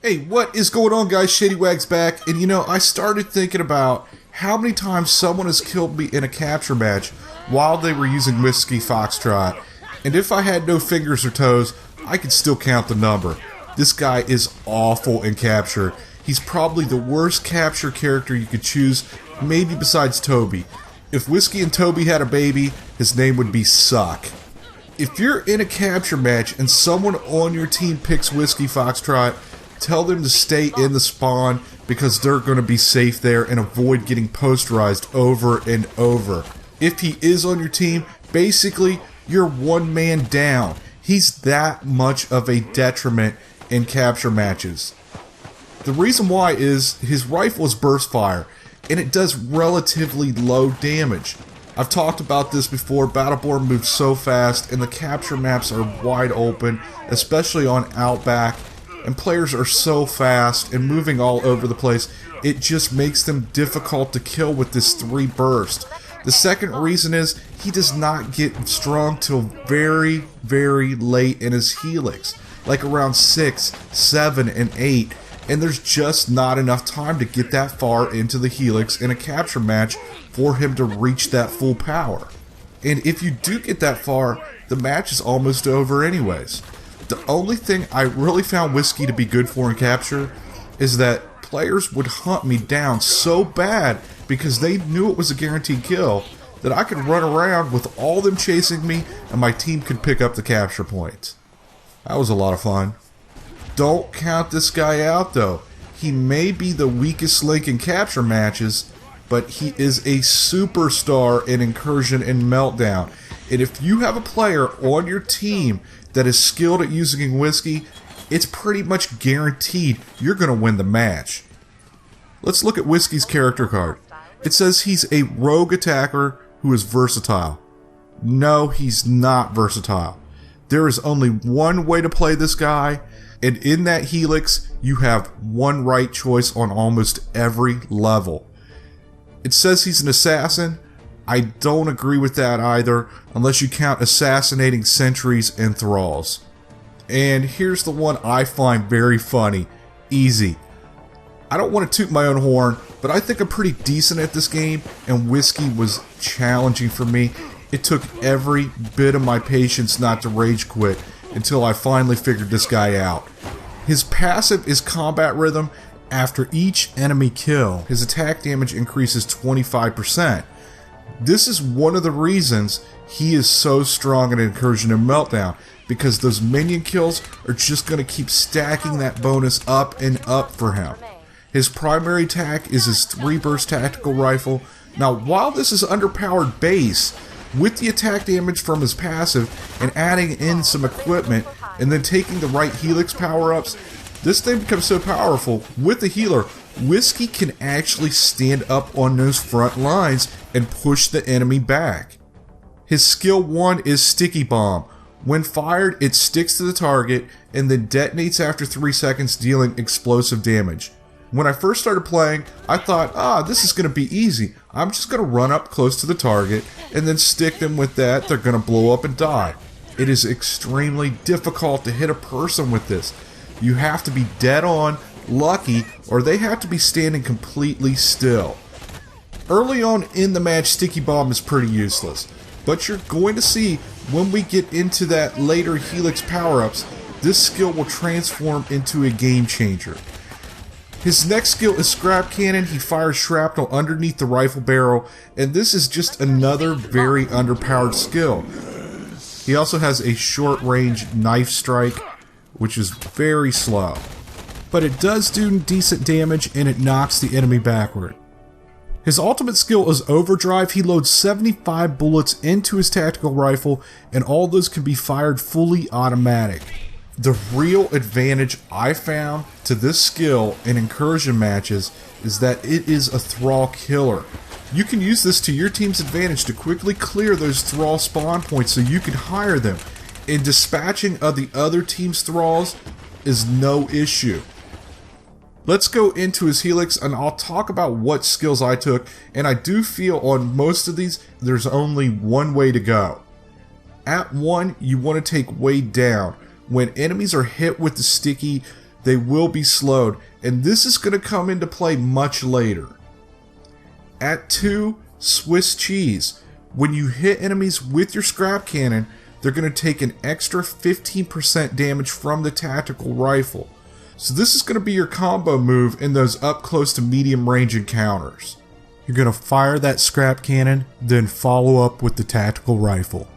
Hey, what is going on, guys? ShadyWag's back, and you know, I started thinking about how many times someone has killed me in a capture match while they were using Whiskey Foxtrot, and if I had no fingers or toes, I could still count the number. This guy is awful in capture. He's probably the worst capture character you could choose, maybe besides Toby. If Whiskey and Toby had a baby, his name would be Suck. If you're in a capture match and someone on your team picks Whiskey Foxtrot, tell them to stay in the spawn because they're going to be safe there and avoid getting posterized over and over. If he is on your team, basically you're one man down. He's that much of a detriment in capture matches. The reason why is his rifle is burst fire and it does relatively low damage. I've talked about this before. Battleborn moves so fast and the capture maps are wide open, especially on Outback. And players are so fast and moving all over the place, it just makes them difficult to kill with this 3 burst. The second reason is he does not get strong till very, very late in his Helix, like around 6, 7, and 8, and there's just not enough time to get that far into the Helix in a capture match for him to reach that full power. And if you do get that far, the match is almost over anyways. The only thing I really found Whiskey to be good for in capture is that players would hunt me down so bad because they knew it was a guaranteed kill that I could run around with all them chasing me and my team could pick up the capture points. That was a lot of fun. Don't count this guy out though. He may be the weakest link in capture matches, but he is a superstar in Incursion and Meltdown. And if you have a player on your team that is skilled at using Whiskey, it's pretty much guaranteed you're going to win the match. Let's look at Whiskey's character card. It says he's a rogue attacker who is versatile. No, he's not versatile. There is only one way to play this guy, and in that Helix, you have one right choice on almost every level. It says he's an assassin. I don't agree with that either, unless you count assassinating sentries and thralls. And here's the one I find very funny. Easy. I don't want to toot my own horn, but I think I'm pretty decent at this game, and Whiskey was challenging for me. It took every bit of my patience not to rage quit until I finally figured this guy out. His passive is combat rhythm. After each enemy kill, his attack damage increases 25%. This is one of the reasons he is so strong in Incursion and Meltdown, because those minion kills are just going to keep stacking that bonus up and up for him. His primary attack is his 3-burst tactical rifle. Now, while this is underpowered base, with the attack damage from his passive and adding in some equipment and then taking the right Helix Power-Ups, this thing becomes so powerful. With the healer, Whiskey can actually stand up on those front lines and push the enemy back. His skill 1 is Sticky Bomb. When fired, it sticks to the target and then detonates after 3 seconds, dealing explosive damage. When I first started playing, I thought, this is going to be easy. I'm just going to run up close to the target and then stick them with that. They're going to blow up and die. It is extremely difficult to hit a person with this. You have to be dead on, lucky, or they have to be standing completely still. Early on in the match, Sticky Bomb is pretty useless, but you're going to see when we get into that later Helix Power-Ups, this skill will transform into a game changer. His next skill is Scrap Cannon. He fires shrapnel underneath the rifle barrel, and this is just another very underpowered skill. He also has a short-range knife strike, which is very slow, but it does do decent damage and it knocks the enemy backward. His ultimate skill is Overdrive. He loads 75 bullets into his tactical rifle, and all those can be fired fully automatic. The real advantage I found to this skill in Incursion matches is that it is a thrall killer. You can use this to your team's advantage to quickly clear those thrall spawn points so you can hire them, and dispatching of the other team's thralls is no issue. Let's go into his Helix and I'll talk about what skills I took, and I do feel on most of these there's only one way to go. At 1, you want to take way down. When enemies are hit with the sticky, they will be slowed, and this is going to come into play much later. At 2, Swiss cheese. When you hit enemies with your scrap cannon, they're going to take an extra 15% damage from the tactical rifle. So this is going to be your combo move in those up close to medium range encounters. You're going to fire that scrap cannon, then follow up with the tactical rifle.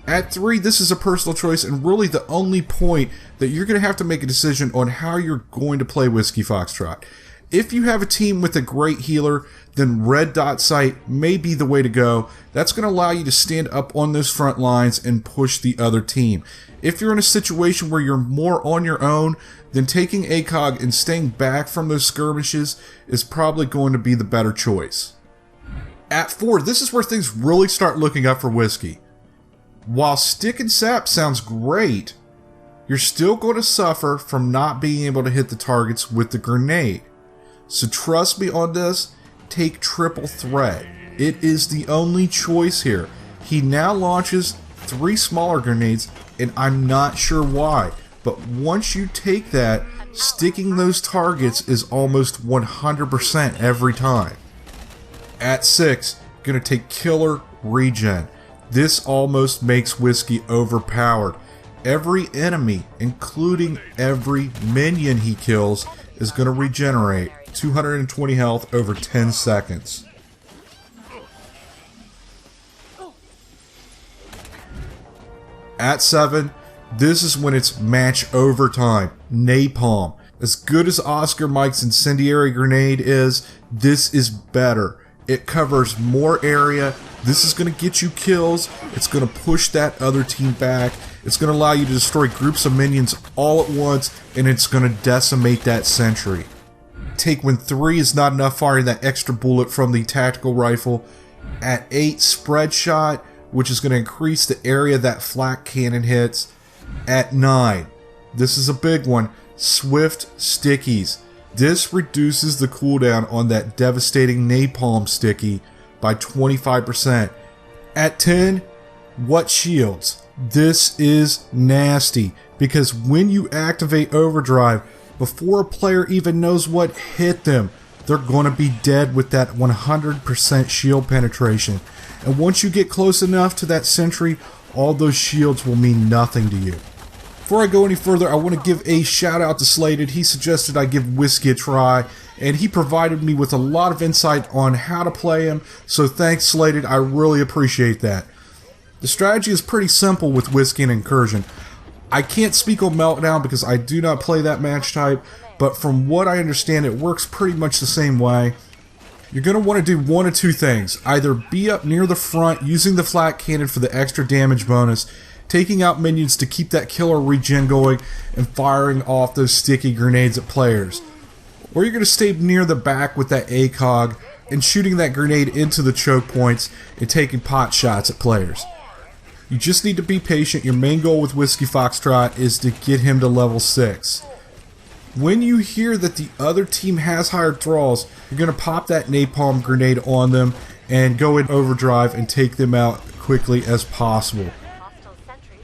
At 3, this is a personal choice and really the only point that you're going to have to make a decision on how you're going to play Whiskey Foxtrot. If you have a team with a great healer, then red dot sight may be the way to go. That's going to allow you to stand up on those front lines and push the other team. If you're in a situation where you're more on your own, then taking ACOG and staying back from those skirmishes is probably going to be the better choice. At 4, this is where things really start looking up for Whiskey. While Stick and Sap sounds great, you're still going to suffer from not being able to hit the targets with the grenade. So trust me on this, take Triple Threat. It is the only choice here. He now launches 3 smaller grenades, and I'm not sure why, but once you take that, sticking those targets is almost 100% every time. At 6, you're going to take Killer Regen. This almost makes Whiskey overpowered. Every enemy, including every minion he kills, is going to regenerate 220 health over 10 seconds. At 7, this is when it's match overtime. Napalm. As good as Oscar Mike's incendiary grenade is, this is better. It covers more area. This is going to get you kills. It's going to push that other team back. It's going to allow you to destroy groups of minions all at once, and it's going to decimate that sentry. Take when 3 is not enough, firing that extra bullet from the tactical rifle. At 8, Spread Shot, which is going to increase the area that flak cannon hits. At 9, this is a big one, Swift Stickies. This reduces the cooldown on that devastating napalm sticky by 25%. At 10, What Shields? This is nasty, because when you activate Overdrive, before a player even knows what hit them, they're going to be dead with that 100% shield penetration. And once you get close enough to that sentry, all those shields will mean nothing to you. Before I go any further, I want to give a shout out to Slated. He suggested I give Whiskey a try, and he provided me with a lot of insight on how to play him, so thanks Slated, I really appreciate that. The strategy is pretty simple with Whiskey and Incursion. I can't speak on Meltdown because I do not play that match type, but from what I understand it works pretty much the same way. You're going to want to do one of two things. Either be up near the front using the flak cannon for the extra damage bonus, taking out minions to keep that killer regen going, and firing off those sticky grenades at players. Or you're going to stay near the back with that ACOG and shooting that grenade into the choke points and taking pot shots at players. You just need to be patient. Your main goal with Whiskey Foxtrot is to get him to level 6. When you hear that the other team has hired thralls, you're going to pop that napalm grenade on them and go in overdrive and take them out quickly as possible.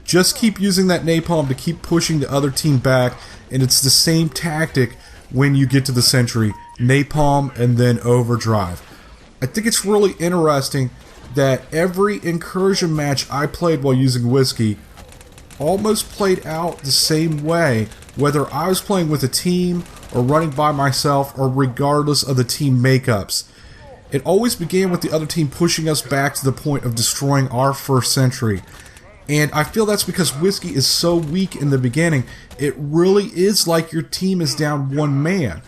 Just keep using that napalm to keep pushing the other team back, and it's the same tactic when you get to the sentry. Napalm and then overdrive. I think it's really interesting that every incursion match I played while using Whiskey almost played out the same way, whether I was playing with a team or running by myself, or regardless of the team makeups. It always began with the other team pushing us back to the point of destroying our first sentry. And I feel that's because Whiskey is so weak in the beginning, it really is like your team is down one man.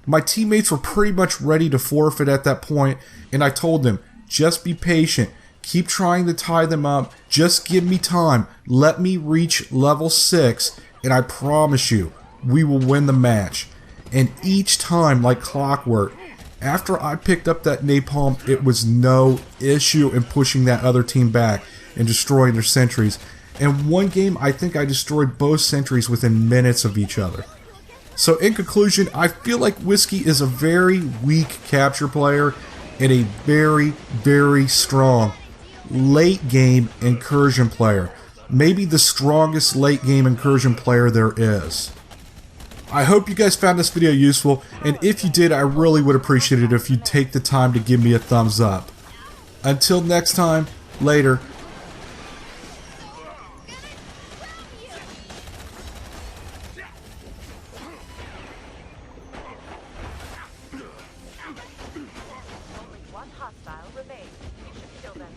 My teammates were pretty much ready to forfeit at that point, and I told them, just be patient, keep trying to tie them up, just give me time, let me reach level 6, and I promise you, we will win the match. And each time, like clockwork, after I picked up that napalm, it was no issue in pushing that other team back and destroying their sentries. In one game, I think I destroyed both sentries within minutes of each other. So in conclusion, I feel like Whiskey is a very weak capture player and a very, very strong late game incursion player. Maybe the strongest late game incursion player there is. I hope you guys found this video useful, and if you did, I really would appreciate it if you'd take the time to give me a thumbs up. Until next time, later. Only one hostile remains. You should kill them.